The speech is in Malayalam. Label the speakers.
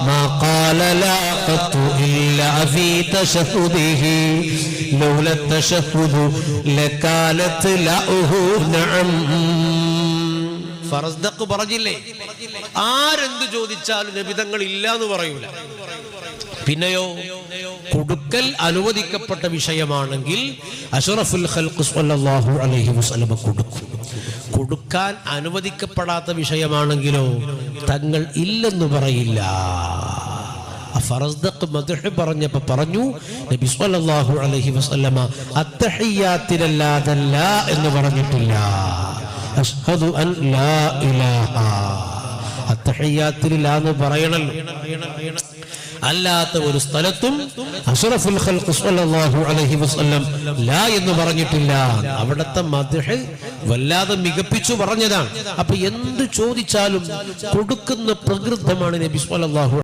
Speaker 1: ما قال لا قط إلا في تشهده لولا التشهد لكانت له نعم. ഫറസ്ദഖ് പറഞ്ഞില്ലേ, ആരെന്ത് ചോദിച്ചാലും നബി തങ്ങൾ ഇല്ല എന്ന് പറയൂല. പിന്നെയോ കൊടുക്കൽ അനുവദിക്കപ്പെട്ട വിഷയമാണെങ്കിൽ അഷ്റഫുൽ ഖൽഖ് സ്വല്ലല്ലാഹു അലൈഹി വസല്ലം കൊടുക്കും. കൊടുക്കാൻ അനുവദിക്കപ്പെടാത്ത വിഷയമാണെങ്കിലോ തങ്ങൾ ഇല്ലെന്ന് പറയില്ല. ഫറസ്ദഖ് മദ്ഹ് പറഞ്ഞപ്പോൾ പറഞ്ഞു നബി സ്വല്ലല്ലാഹു അലൈഹി വസല്ലമ അത്തഹിയ്യാത്തിലല്ലാതെ ലാ എന്ന് പറഞ്ഞിട്ടില്ല. അഷ്ഹദു അൻ ലാ ഇലാഹ, അത്തഹിയ്യാത്തിൽ ലാ എന്ന് പറയണല്ലോ. അല്ലാത്ത ഒരു സ്ഥലത്തും അഷ്റഫുൽ ഖൽഖ് സ്വല്ലല്ലാഹു അലൈഹി വസല്ലം ലാ എന്ന് പറഞ്ഞിട്ടില്ല. അവിടുത്തെ മദ്ഹ് വല്ലാതെ മികപ്പിച്ചു പറഞ്ഞതാണ്. അപ്പൊ എന്ത് ചോദിച്ചാലും കൊടുക്കുന്ന പ്രകൃതമാണ് നബി സ്വല്ലല്ലാഹു